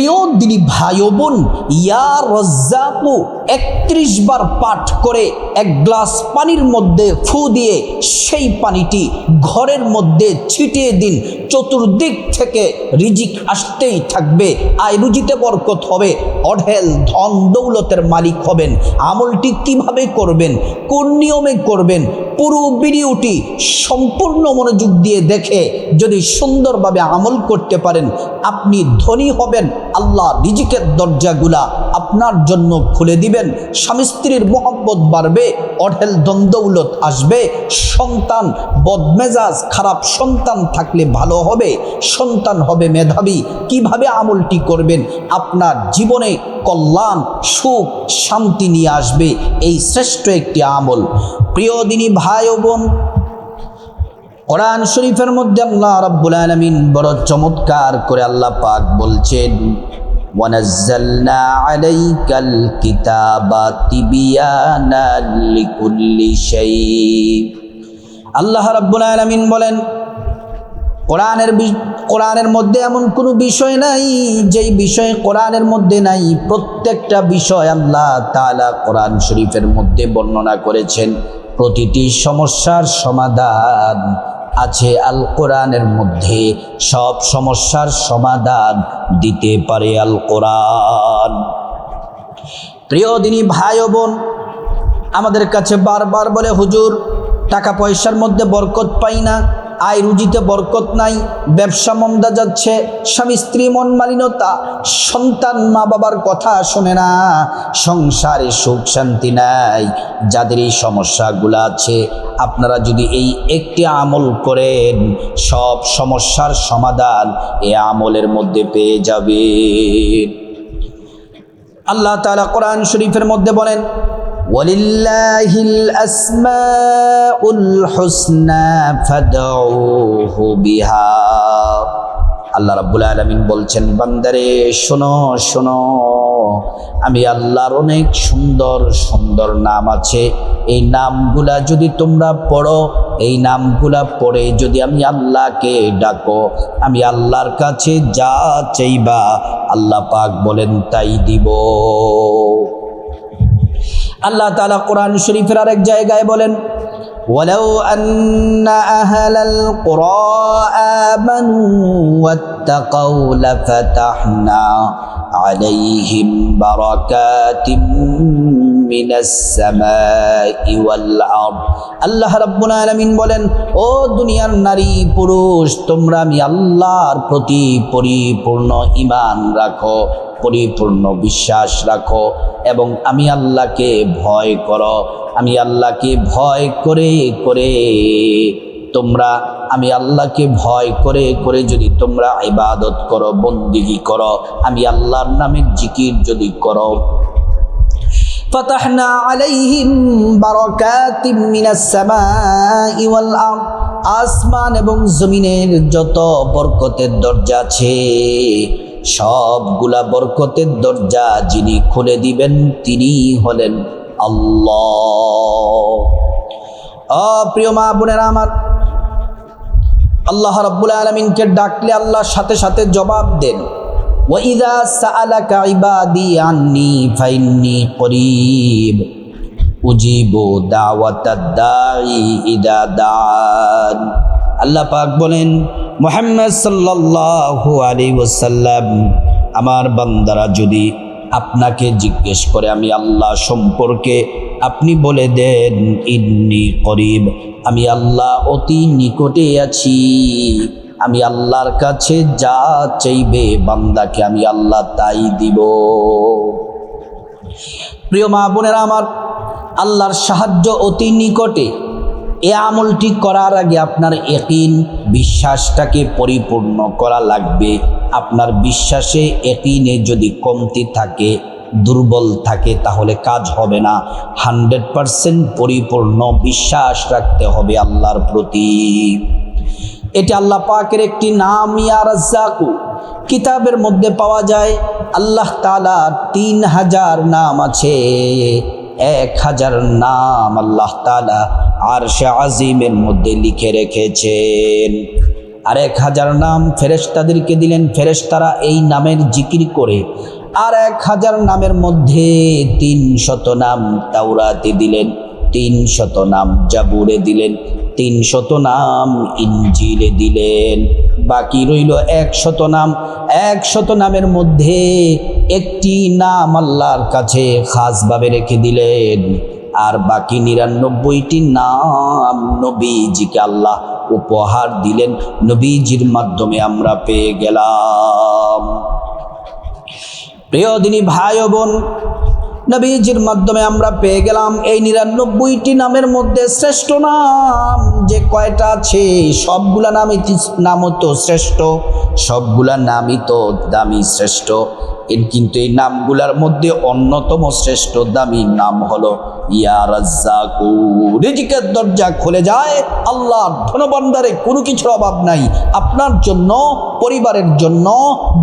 প্রিয় দিনী ভাই ও বোন, ইয়া রাজ্জাকু ৩১ বার পাঠ করে এক গ্লাস পানির মধ্যে ফু দিয়ে সেই পানিটি ঘরের মধ্যে ছিটিয়ে দিন। চতুর্দিক থেকে রিজিক আসতেই থাকবে, আয় রুজিতে বরকত হবে, অঢেল ধন দৌলতের মালিক হবেন। আমলটি কিভাবে করবেন, কোন নিয়মে করবেন, পুরো ভিডিওটি সম্পূর্ণ মনোযোগ দিয়ে দেখে যদি সুন্দরভাবে আমল করতে পারেন, আপনি ধনী হবেন। আল্লাহ রিজিকের দরজাগুলা আপনার জন্য খুলে দিবেন। স্বামী স্ত্রীর মহব্বত বাড়বে, অঢেল ধন দৌলত আসবে, সন্তান বদমেজাজ খারাপ সন্তান থাকলে ভালো হবে, সন্তান হবে মেধাবী। কিভাবে আমলটি করবেন, আপনার জীবনে কল্যাণ সুখ শান্তি নিয়ে আসবে এই শ্রেষ্ঠ একটি আমল। প্রিয় দিনী ভাই ও বোন, কোরআন শরীফের মধ্যে আল্লাহ রাব্বুল আলামিন বড় চমৎকার করে আল্লাহ পাক বলছেন, ওয়ানাজ্জালনা আলাইকাল কিতাবা তিবিয়ানান লিকুল্লি শাই। আল্লাহ রাব্বুল আলামিন বলেন, কোরআনের মধ্যে এমন কোনো বিষয় নাই যেই বিষয় কোরআনের মধ্যে নাই। প্রত্যেকটা বিষয় আল্লাহ তাআলা কোরআন শরীফের মধ্যে বর্ণনা করেছেন। প্রতিটি সমস্যার সমাধান আছে আল কোরআনের মধ্যে। সব সমস্যার সমাধান দিতে পারে আল কোরআন। প্রিয় দিনী ভাই ও বোন, আমাদের কাছে বারবার বলে, হুজুর টাকা পয়সার মধ্যে বরকত পাই না, আয় রুজিতে বরকত নাই, ব্যবসা মন্দা যাচ্ছে, স্বামী স্ত্রী মন মালিনতা, সন্তান মা বাবার কথা শোনে না, সংসারে সুখ শান্তি নাই। যাদের এই সমস্যাগুলো আছে, আপনারা যদি এই একটি আমল করেন, সব সমস্যার সমাধান এই আমলের মধ্যে পেয়ে যাবেন। আল্লাহ তাআলা কোরআন শরীফের মধ্যে বলেন, ওয়ালিল্লাহিল আসমাউল হুসনা ফাদউহু বিহা। আল্লাহ রাব্বুল আলামিন বলছেন, বান্দারে শোনো শোনো, আমি আল্লাহর অনেক সুন্দর সুন্দর নাম আছে। এই নামগুলা যদি তোমরা পড়ো, এই নামগুলা পড়ে যদি আমি আল্লাহকে ডাকো, আমি আল্লাহর কাছে যা চাইবা আল্লাহ পাক বলেন তাই দিব। আল্লাহ তাআলা কোরআন শরীফের আরেক জায়গায় বলেন, ওয়ালাউ আন্না আহলাল কুরা আমানু ওয়াত্তাকাউ লাফাতাহনা আলাইহিম বারাকাতিম মিনাস সামাই ওয়াল আরদ। আল্লাহ রাব্বুল আলামিন বলেন, ও দুনিয়ার নারী পুরুষ, তোমরা আমি আল্লাহর প্রতি পরিপূর্ণ ঈমান রাখো, পরিপূর্ণ বিশ্বাস রাখো এবং আমি আল্লাহকে ভয় করো। আমি আল্লাহকে ভয় করে করে তোমরা আমি আল্লাহকে ভয় করে করে যদি তোমরা ইবাদত করো, বন্দেগী করো, আমি আল্লাহর নামে জিকির যদি করো, ফাতাহনা আলাইহিম বারাকাতিম মিনাস সামাই ওয়াল আরদ। আসমান এবং জমিনের যত বরকতের দরজা আছে, সবগুলা বরকতের দরজা যিনি খুলে দিবেন তিনি হলেন আল্লাহ। প্রিয় মা বোনেরা আমার, আল্লাহ রাব্বুল আলামিনকে ডাকলে আল্লাহ সাথে সাথে জবাব দেন। ওয়াইযা সাআলাকা ইবাদি আন্নী ফাইন্নী করিব উজিবু দাওয়াতাদ দাঈ ইযা দাআন। আল্লাহ পাক বলেন, মুহাম্মদ সাল্লাল্লাহু আলাইহি ওয়াসাল্লাম, আমার বান্দারা যদি আপনাকে জিজ্ঞেস করে আমি আল্লাহ সম্পর্কে, আপনি বলে দেন ইন্নী করিব, আমি আল্লাহ অতি নিকটে আছি। আমি আল্লাহর কাছে যা চাইবে বান্দাকে আমি আল্লাহ তাই দিব। প্রিয় মা বোনেরা আমার, আল্লাহর সাহায্য অতি নিকটে। এই আমলটি করার আগে আপনার ইয়াকিন বিশ্বাসটাকে পরিপূর্ণ করা লাগবে। আপনার বিশ্বাসে ইয়াকিনে যদি কমতি থাকে, দুর্বল থাকে, তাহলে কাজ হবে না। 100% পরিপূর্ণ বিশ্বাস রাখতে হবে আল্লাহর প্রতি। এটা আল্লাহ পাকের একটি নাম, ইয়া রাজ্জাকু। কিতাবের মধ্যে পাওয়া যায় আল্লাহ তাআলা 3000 নাম আছে। 1000 নাম আল্লাহ তাআলা আরশে আজিমের মধ্যে লিখে রেখেছেন। আর 1000 নাম ফেরেশতাদেরকে দিলেন, ফেরেশতারা এই নামের জিকির করে। আর 1000 নামের মধ্যে 300 নাম তাওরাতে দিলেন, 300 নাম জাবুরে দিলেন, 300 নাম ইনজিলে দিলেন। বাকি রইল 100 নাম। 100 নামের মধ্যে একটি নাম আল্লাহর কাছে খাসভাবে রেখে দিলেন, আর বাকি 99টি নাম নবীজিকে আল্লাহ উপহার দিলেন। নবীজির মাধ্যমে আমরা পেয়ে গেলাম। প্রিয় দিনী ভাই ও বোন, নবীজির মাধ্যমে আমরা পেয়ে গেলাম এই 99টি নামের মধ্যে শ্রেষ্ঠ নাম যে কয়টা আছে, সবগুলা নামও তো শ্রেষ্ঠ, সবগুলা নামই তো দামি শ্রেষ্ঠ। কিন্তু এই নামগুলার মধ্যে অন্যতম শ্রেষ্ঠ দামি নাম হলো ইয়া রাজ্জাকু। রিজিকের দরজা খুলে যায়, আল্লাহর ধনভাণ্ডারে কোনো কিছুর অভাব নাই। আপনার জন্য, পরিবারের জন্য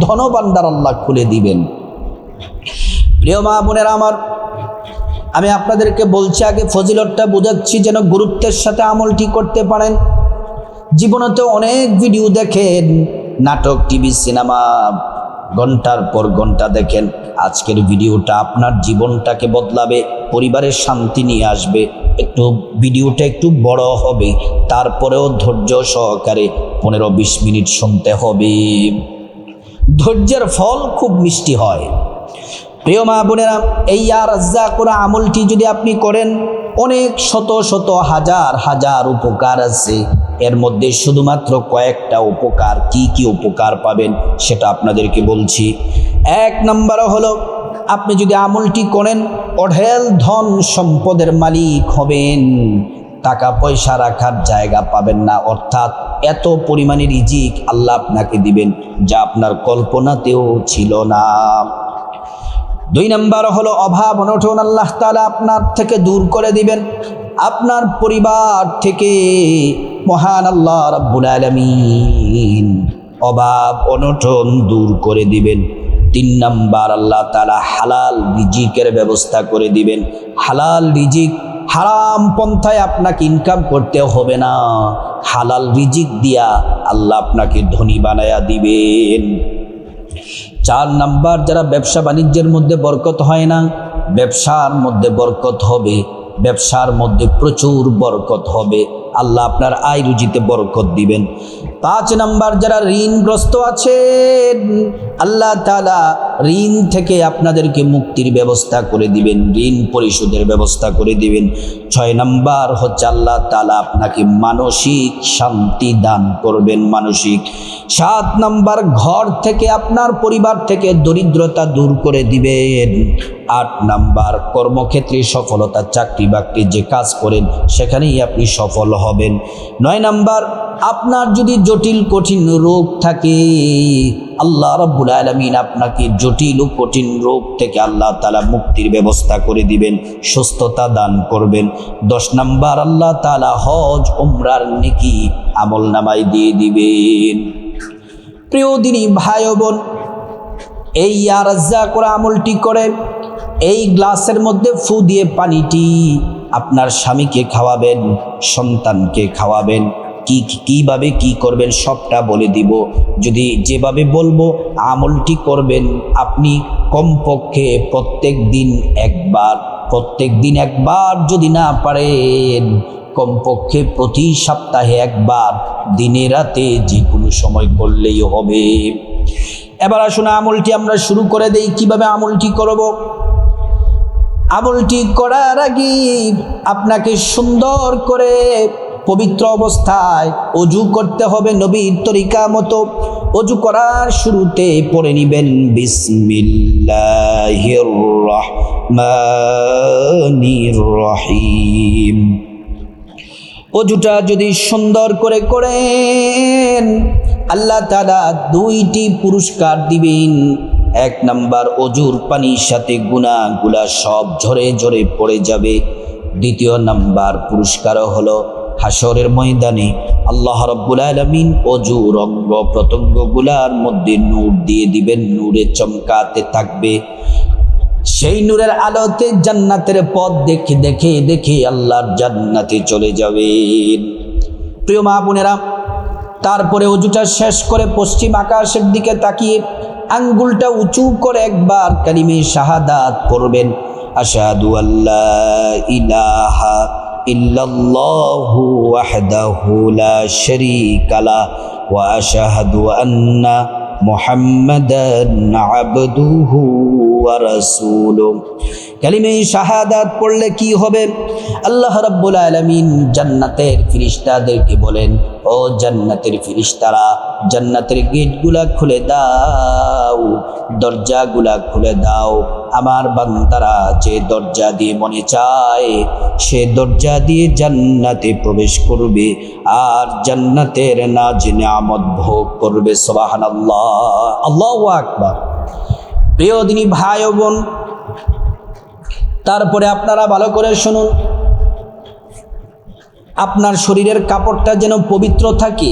ধনভাণ্ডার আল্লাহ খুলে দিবেন। প্রিয় মা বোনেরা আমার, আমি আপনাদেরকে বলছি, আগে ফজিলতটা বোঝাচ্ছি যেন গুরুত্বের সাথে আমলটি করতে পারেন। জীবনে তো অনেক ভিডিও দেখেন, নাটক, টিভি, সিনেমা, ঘন্টার পর ঘন্টা দেখেন। আজকের ভিডিওটা আপনার জীবনটাকে বদলাবে, পরিবারের শান্তি নিয়ে আসবে। ভিডিওটা একটু বড় হবে, তারপরেও ধৈর্য সহকারে 15-20 মিনিট শুনতে হবে। ধৈর্যের ফল খুব মিষ্টি হয়। প্রিয় মা বোনেরা, এই ইয়া রাজ্জাক আমলটি যদি আপনি করেন, অনেক শত শত হাজার হাজার উপকার আছে। এর মধ্যে শুধুমাত্র কয়েকটা উপকার, কি কি উপকার পাবেন সেটা আপনাদেরকে বলছি। 1 নম্বর হলো, আপনি যদি আমলটি করেন, অঢেল ধন সম্পদের মালিক হবেন। টাকা পয়সা রাখার জায়গা পাবেন না, অর্থাৎ এত পরিমাণে রিজিক আল্লাহ আপনাকে দিবেন যা আপনার কল্পনাতেও ছিল না। 2 নম্বর হলো, অভাব অনটন আল্লাহ তাআলা আপনার থেকে দূর করে দিবেন, আপনার পরিবার থেকে মহান আল্লাহ রাব্বুল আলামিন অভাব অনটন দূর করে দিবেন। 3 নম্বর, আল্লাহ তাআলা হালাল রিজিকের ব্যবস্থা করে দিবেন। হালাল রিজিক, হারাম পন্থায় আপনাকে ইনকাম করতে হবে না, হালাল রিজিক দিয়া আল্লাহ আপনাকে ধনী বানায়া দিবেন। 4 নম্বর, যারা ব্যবসা বাণিজ্যের মধ্যে বরকত হয় না, ব্যবসার মধ্যে বরকত হবে, ব্যবসার মধ্যে প্রচুর বরকত হবে, আল্লাহ আপনার আয় রুজিতে বরকত দিবেন। 5 নম্বর, যারা ঋণগ্রস্ত আছেন, আল্লাহ তাআলা ঋণ থেকে আপনাদেরকে মুক্তির ব্যবস্থা করে দিবেন, ঋণ পরিশোধের ব্যবস্থা করে দিবেন। 6 নম্বর হচ্ছে, আল্লাহ তাআলা আপনাকে মানসিক শান্তি দান করবেন, মানসিক। 7 নম্বর, ঘর থেকে, আপনার পরিবার থেকে দরিদ্রতা দূর করে দিবেন। 8 নম্বর, কর্মক্ষেত্রে সফলতা, চাকরি বাকরি যে কাজ করেন সেখানেই আপনি সফল হবেন। 9 নম্বর, আপনার যদি জটিল কঠিন রোগ থাকে, আল্লাহ রাব্বুল আলামিন আপনাকে জটিল ও কঠিন রোগ থেকে আল্লাহ তাআলা মুক্তির ব্যবস্থা করে দিবেন, সুস্থতা দান করবেন। 10 নম্বর, আল্লাহ তাআলা হজ উমরার নেকি আমল নামায় দিয়ে দিবেন। প্রিয় দিনী ভাই ও বোন, এই ইয়া রাজ্জাক আমলটি করে এই গ্লাসের মধ্যে ফু দিয়ে পানিটি আপনার স্বামীকে খাওয়াবেন, সন্তানকে খাওয়াবেন। কিভাবে কি করবেন সবটা বলে দিব। যদি যেভাবে বলবো আমলটি করবেন, আপনি কমপক্ষে প্রত্যেক দিন একবার, যদি না পারেন কমপক্ষে প্রতি সপ্তাহে একবার, দিনে রাতে যে কোনো সময় করলেই হবে। এবার আসুন আমলটি আমরা শুরু করে দেই। কিভাবে আমলটি করব? আমলটি করার আগে আপনাকে সুন্দর করে পবিত্র অবস্থায় অজু করতে হবে, নবীর তরিকা মতো। অজু করার শুরুতে পড়ে নিবেন বিসমিল্লাহির রহমানির রহিম। অজুটা যদি সুন্দর করে করেন, আল্লাহ তাআলা 2টি পুরস্কার দিবেন। 1 নম্বর, অজুর পানির সাথে গুনাহগুলা সব ঝরে ঝরে পড়ে যাবে। 2 নম্বর পুরস্কার হলো, হাসরের ময়দানে আল্লাহ রাব্বুল আলামিন অজুর অঙ্গ প্রত্যঙ্গগুলার মধ্যে নূর দিয়ে দিবেন, নূরে চমকাতে থাকবে। সেই নূরের আলোতে জান্নাতের পথ দেখে দেখে দেখে আল্লাহর জান্নাতে চলে যাবেন। প্রিয় মা বোনেরা, তারপরে ওযুটা শেষ করে পশ্চিম আকাশের দিকে তাকিয়ে আঙ্গুলটা উঁচু করে একবার কালিমে শাহাদাত পড়বেন। আশহাদু আল্লা ইলাহা ইল্লাল্লাহু ওয়াহদাহু লা শারীকা লা ওয়া আশহাদু আন্না মুহাম্মাদান আবদুহু ওয়া রাসূলুহু। কালিমে শাহাদাত পড়লে কি হবে? আল্লাহ রাব্বুল আলামিন জান্নাতের ফেরেশতাদেরকে বলেন, ও জান্নাতের ফেরেশতারা, জান্নাতের গেটগুলা খুলে দাও, দরজাগুলা খুলে দাও। আমার বান্দারা যে দরজা দিয়ে মনে চায় সে দরজা দিয়ে জান্নাতে প্রবেশ করবে আর জান্নাতের নাজ নিয়ামত ভোগ করবে। সুবহানাল্লাহ, আল্লাহু আকবার। প্রিয় দিনী ভাই ও বোন, তারপরে আপনারা ভালো করে শুনুন, আপনার শরীরের কাপড়টা যেন পবিত্র থাকে।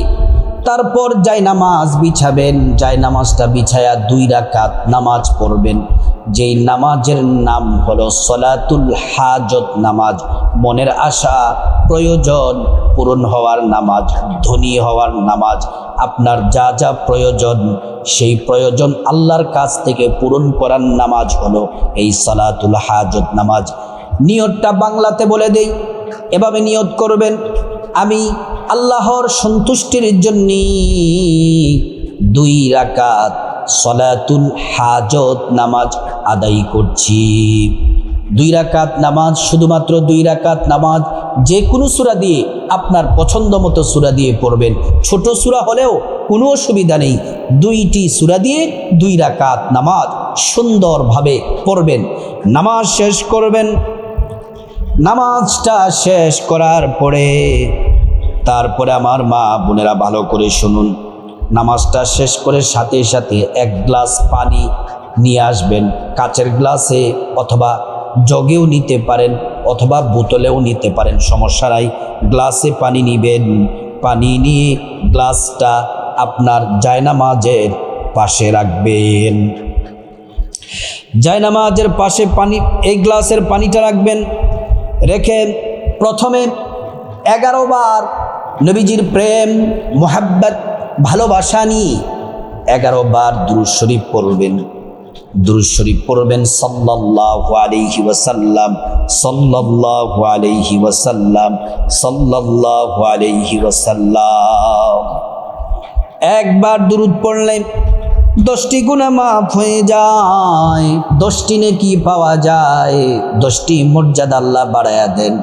তারপর জায়নামাজ বিছাবেন, জায়নামাজটা বিছায়া 2 রাকাত নামাজ পড়বেন। যেই নামাজের নাম হলো সলাতুল হাজত নামাজ, মনের আশা প্রয়োজন পূরণ হওয়ার নামাজ, ধনী হওয়ার নামাজ। আপনার যা যা প্রয়োজন সেই প্রয়োজন আল্লাহর কাছ থেকে পূরণ করার নামাজ হলো এই সলাতুল হাজত নামাজ। নিয়তটা বাংলাতে বলে দেই, এভাবে নিয়ত করবেন, আমি আল্লাহর সন্তুষ্টির জন্য 2 রাকাত সলাতুল হাজত নামাজ আদায় করছি। 2 রাকাত নামাজ, শুধুমাত্র 2 রাকাত নামাজ। যে কোনো সূরা দিয়ে, আপনার পছন্দ মতো সূরা দিয়ে পড়বেন। ছোট সূরা হলেও কোনো অসুবিধা নেই। 2টি সূরা দিয়ে 2 রাকাত নামাজ সুন্দরভাবে পড়বেন। নামাজ শেষ করবেন। নামাজটা শেষ করার পরে তারপরে আমার মা বোনেরা ভালো করে শুনুন, নামাজটা শেষ করে সাথে সাথে 1 গ্লাস পানি নিয়ে আসবেন। কাচের গ্লাসে অথবা জগেও নিতে পারেন অথবা বোতলেও নিতে পারেন, সমস্যা নাই। গ্লাসে পানি নেবেন, পানি নিয়ে গ্লাসটা আপনার জায়নামাজের পাশে রাখবেন। জায়নামাজের পাশে পানি, এই গ্লাসের পানিটা রাখবেন। রেখে প্রথমে 11 বার নবীজির প্রেম মোহাব্বত ভালোবাসা নিয়ে 11 বার দুরূদ শরীফ পড়বেন। দুরূদ শরীফ পড়বেন সাল্লাল্লাহু আলাইহি ওয়াসাল্লাম, সাল্লাল্লাহু আলাইহি ওয়াসাল্লাম, সাল্লাল্লাহু আলাইহি ওয়াসাল্লাম। একবার দুরূদ পড়লেন 10টি গুনাহ মাফ হয়ে যায়, 10টি নেকি পাওয়া যায়, 10টি মর্যাদা আল্লাহ বাড়ায়া দেন।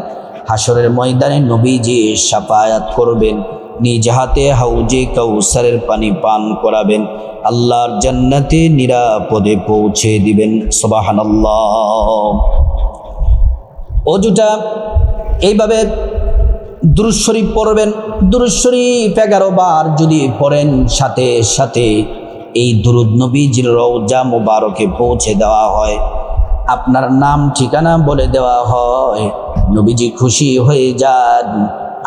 হাসরের ময়দানে নবীজি শাফায়াত করবেন, নিজ হাতে হাউজে কাউসারের পানি পান করাবেন, আল্লাহর জান্নাতে নিরাপদে পৌঁছে দিবেন। সুবহানাল্লাহ। ওযুটা এইভাবে দুরূদ শরীফ পড়বেন। দুরূদ শরীফ 11 বার যদি পড়েন, সাথে সাথে এই দুরূদ নবীজির রওজা মুবারকে পৌঁছে দেওয়া হয়, আপনার নাম ঠিকানা বলে দেওয়া হয়, নবীজি খুশি হয়ে যান।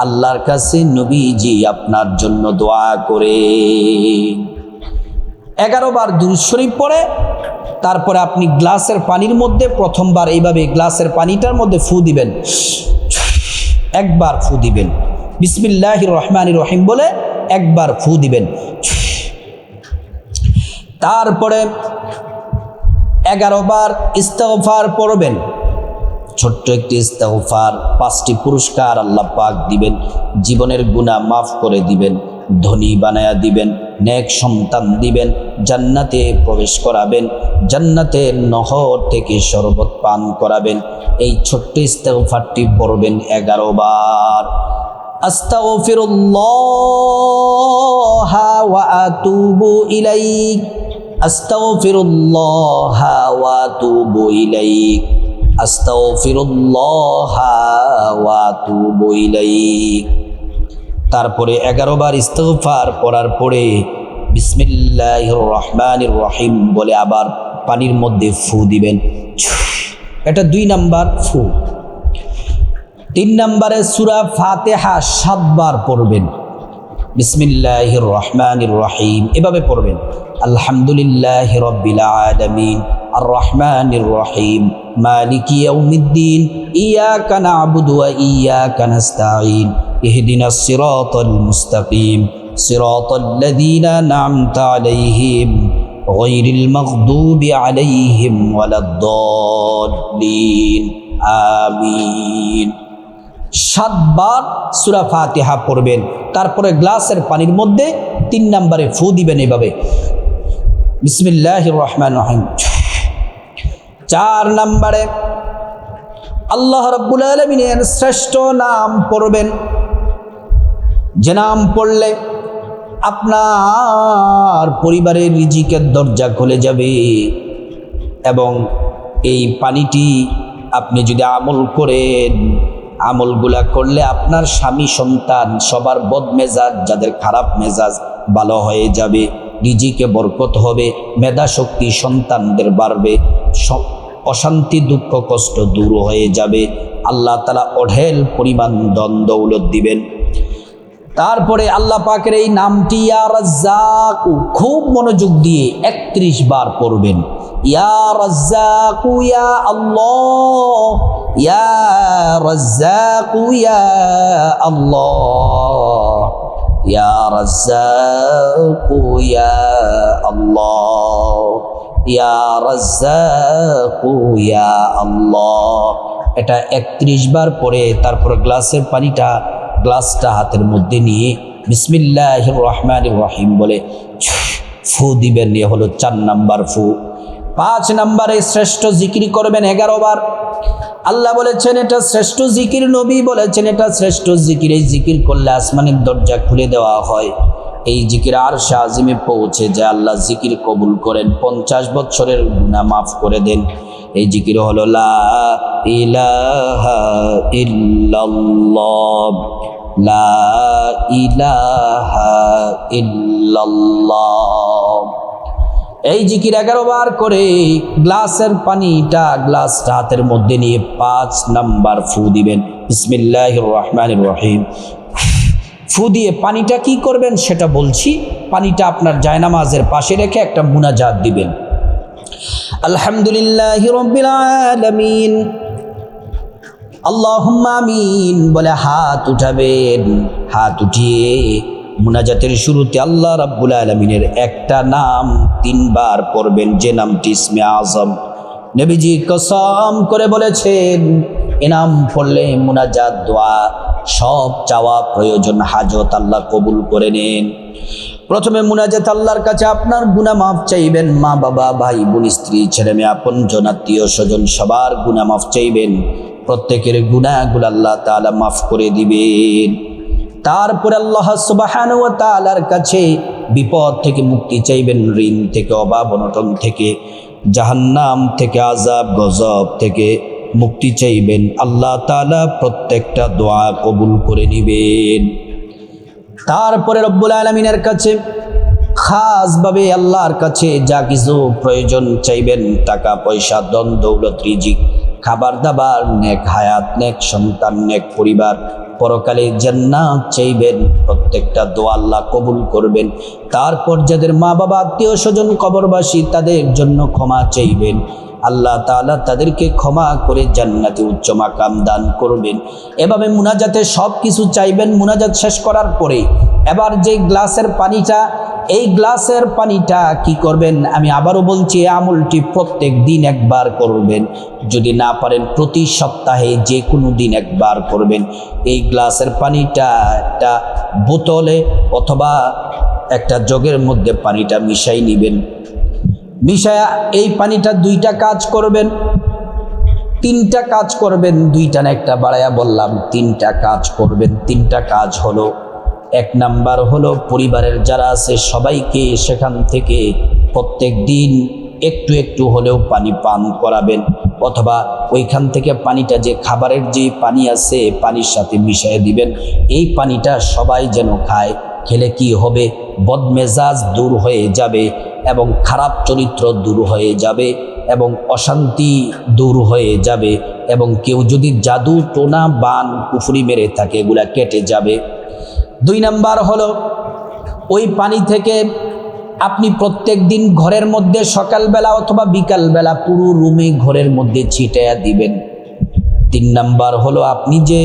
আল্লাহর কাছে নবীজি আপনার জন্য দোয়া করে। 11 বার দুরূদ শরীফ পড়ে তারপরে আপনি গ্লাসের পানির মধ্যে প্রথমবার এইভাবে গ্লাসের পানিটার মধ্যে ফু দিবেন, 1 বার ফু দিবেন। বিসমিল্লাহির রহমানির রহিম বলে 1 বার ফু দিবেন। তারপরে 11 বার ইস্তিগফার পড়বেন। ছোট্ট একটি ইস্তিগফার, 5টি পুরস্কার আল্লাহ পাক দিবেন। জীবনের গুনাহ মাফ করে দিবেন, ধনী বানায়া দিবেন, নেক সন্তান দিবেন, জান্নাতে প্রবেশ করাবেন, জান্নাতের নহর থেকে শরবত পান করাবেন। এই ছোট্ট ইস্তিগফারটি পড়বেন 11 বার। আস্তাগফিরুল্লাহ ওয়া আতুবু ইলাইহি, আস্তাগফিরুল্লাহ ওয়া আতুবু ইলাইহি, আস্তাগফিরুল্লাহ ওয়া আতুবু ইলাইহি। তারপরে 11 বার ইস্তিগফার পড়ার পরে বিসমিল্লাহির রহমানির রহিম বলে আবার পানির মধ্যে ফু দিবেন। এটা 2 নাম্বার ফু। 3 নম্বরে সূরা ফাতিহা 7 বার পড়বেন। বিসমিল্লাহির রহমানির রহিম এভাবে পড়বেন। আলহামদুলিল্লাহি রাব্বিল আলামিন আর রহমানির রহিম মালিকি ইয়াউমিদ্দিন ইয়াকা না'বুদু ওয়া ইয়াকা নাস্তাঈন ইহদিনাস সিরাতাল মুস্তাকিম সিরাতাল্লাযীনা আন'আমতা আলাইহিম গায়রিল মাগদুবি আলাইহিম ওয়ালাদ-দাল্লিন। আমিন। 7 বার সূরা ফাতিহা পড়বেন, তারপরে গ্লাসের পানির মধ্যে 3 নম্বরে ফু দিবেন এভাবে, বিসমিল্লাহির রহমানির রহিম। 4 নম্বরে আল্লাহ রাব্বুল আলামিনের শ্রেষ্ঠ নাম পড়বেন, যে নাম পড়লে আপনার পরিবারের রিজিকের দরজা খুলে যাবে। এবং এই পানিটি আপনি যদি আমল করেন, আমলগুলা করলে আপনার স্বামী সন্তান সবার বদমেজাজ, যাদের খারাপ মেজাজ ভালো হয়ে যাবে, রিজিকে বরকত হবে, মেধা শক্তি সন্তানদের বাড়বে, অশান্তি দুঃখ কষ্ট দূর হয়ে যাবে, আল্লাহ তাআলা অঢেল পরিমাণ ধন দৌলত দিবেন। তারপরে আল্লাহ পাকের এই নামটি ইয়া রাজ্জাক খুব মনোযোগ দিয়ে 31 বার পড়বেন। ইয়া রাজ্জাক ইয়া আল্লাহ, ইয়া রাজ্জাক ইয়া আল্লাহ, ইয়া রাজ্জাক ইয়া আল্লাহ, ইয়া রাজ্জাক ইয়া আল্লাহ। এটা 31 বার পরে তারপর গ্লাসের পানিটা, গ্লাসটা হাতের মধ্যে নিয়ে বিসমিল্লাহির রহমানির রহিম বলে ফু দিবেন। এ হলো 4 নাম্বার ফু। 5 নম্বরে শ্রেষ্ঠ জিকির করবেন 11 বার। আল্লাহ বলেছেন এটা শ্রেষ্ঠ জিকির, নবী বলেছেন এটা শ্রেষ্ঠ জিকির। এই জিকির করলে আসমানের দরজা খুলে দেওয়া হয়, এই জিকির আরশে আজিমে পৌঁছে যায়, আল্লাহ জিকির কবুল করেন, 50 বছরের গুনাহ মাফ করে দেন। এই জিকির হলো লা ইলাহা ইল্লাল্লাহ, লা ইলাহা ইল্লাল্লাহ। এই জিকির 11 বার করে গ্লাসের পানিটা, গ্লাসটা হাতের মধ্যে নিয়ে 5 নাম্বার ফু দিবেন, বিসমিল্লাহির রহমানির রহিম। ফু দিয়ে পানিটা কি করবেন সেটা বলছি। পানিটা আপনার জায়নামাজের পাশে রেখে একটা মুনাজাত দিবেন, আলহামদুলিল্লাহি রাব্বিল আলামিন, আল্লাহুম্মা আমিন বলে হাত উঠাবেন। হাত উঠিয়ে মুনাজাতের শুরুতে আল্লাহ রাব্বুল আলামিনের একটা নাম 3 বার পড়বেন, যে নামটি ইসমে আযম। নবীজি কসম করে বলেছেন এ নাম পড়লে মুনাজাত দোয়া সব চাওয়া প্রয়োজন হাজত আল্লাহ কবুল করে নেন। প্রথমে মুনাজাত আল্লাহর কাছে আপনার গুনাহ মাফ চাইবেন, মা বাবা ভাই বোন স্ত্রী ছেলে মেয়ে আপনজন আত্মীয় স্বজন সবার গুনাহ মাফ চাইবেন, প্রত্যেকের গুনাহগুলো আল্লাহ তাআলা মাফ করে দিবেন। তারপরে আল্লাহ সুবহানাহু ওয়া তাআলার কাছে বিপদ থেকে মুক্তি চাইবেন, ঋণ থেকে, অভাব অনটন থেকে, জাহান্নাম থেকে, আযাব গজব থেকে মুক্তি চাইবেন। আল্লাহ তাআলা প্রত্যেকটা দোয়া কবুল করে নেবেন। তারপরে রব্বুল আলামিনের কাছে খাসভাবে আল্লাহর কাছে যা কিছু প্রয়োজন চাইবেন, টাকা পয়সা ধন দৌলত রিজিক খাবার দাবার নেক হায়াত নেক সন্তান নেক পরিবার পরকালে জান্নাত চাইবেন, প্রত্যেকটা দোয়া আল্লাহ কবুল করবেন। তারপর যাদের মা বাবা আত্মীয় স্বজন কবরবাসী তাদের জন্য ক্ষমা চাইবেন, আল্লাহ তাআলা তাদেরকে ক্ষমা করে জান্নাতে উচ্চ মাকাম দান করবেন। এভাবে মুনাজাতে সব কিছু চাইবেন। মুনাজাত শেষ করার পরে এবার যে গ্লাসের পানিটা, এই গ্লাসের পানিটা কি করবেন, আমি আবারও বলছি এই আমলটি প্রত্যেক দিন একবার করবেন, যদি না পারেন প্রতি সপ্তাহে যে কোনো দিন একবার করবেন। এই গ্লাসের পানিটা একটা বোতলে অথবা একটা জগের মধ্যে পানিটা মিশাই নেবেন। মিশায়া এই পানিটা 2টা কাজ করবেন, 3টা কাজ করবেন, 2টা না একটা বাড়ায়া বললাম, 3টা কাজ করবেন। 3টা কাজ হলো, 1 নাম্বার হলো পরিবারের যারা আছে সবাইকে সেখান থেকে প্রত্যেক দিন একটু একটু হলেও পানি পান করাবেন, অথবা ওইখান থেকে পানিটা যে খাবারের যে পানি আছে পানির সাথে মিশিয়ে দিবেন। এই পানিটা সবাই যেন খায়, খেলে কি হবে, বদমেজাজ দূর হয়ে যাবে এবং খারাপ চরিত্র দূর হয়ে যাবে এবং অশান্তি দূর হয়ে যাবে এবং কেউ যদি জাদু টোনা বান কুফরি মেরে থাকে এগুলা কেটে যাবে। 2 নাম্বার হলো ওই পানি থেকে আপনি প্রত্যেক দিন ঘরের মধ্যে সকালবেলা অথবা বিকালবেলা পুরো রুমে ঘরের মধ্যে ছিটাইয়া দিবেন। 3 নাম্বার হলো আপনি যে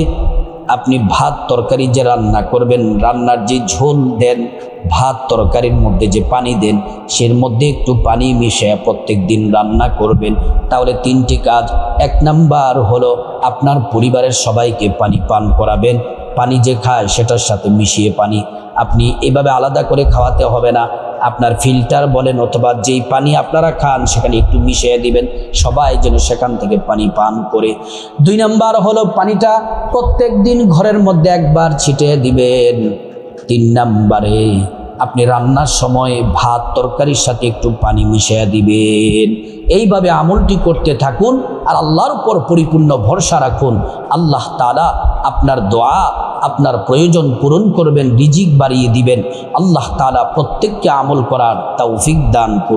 আপনি ভাত তরকারি যে রান্না করবেন, রান্নার যে ঝোল দেন, ভাত তরকারির মধ্যে যে পানি দেন, সের মধ্যে একটু পানি মিশিয়ে প্রত্যেক দিন রান্না করবেন। তাহলে 3টি কাজ। 1 নাম্বার হলো আপনার পরিবারের সবাইকে পানি পান করাবেন। পানি যে খায় সেটার সাথে মিশিয়ে পানি, আপনি এভাবে আলাদা করে খাওয়াতে হবে না। আপনার ফিল্টার বলেন অথবা যেই পানি আপনারা খান সেখানে একটু মিশিয়ে দিবেন, সবাই যেন সেখান থেকে পানি পান করে। 2 নাম্বার হলো পানিটা প্রত্যেক দিন ঘরের মধ্যে একবার ছিটিয়ে দিবেন। 3 নাম্বারে আপনি রান্নার সময় ভাত তরকারির সাথে একটু পানি মিশিয়ে দিবেন। এইভাবে আমলটি করতে থাকুন আর আল্লাহর উপর পরিপূর্ণ ভরসা রাখুন। আল্লাহ তাআলা আপনার দোয়া, আপনার প্রয়োজন পূরণ করবেন, রিজিক বাড়িয়ে দিবেন। আল্লাহ তাআলা প্রত্যেককে আমল করার তৌফিক দান করুন।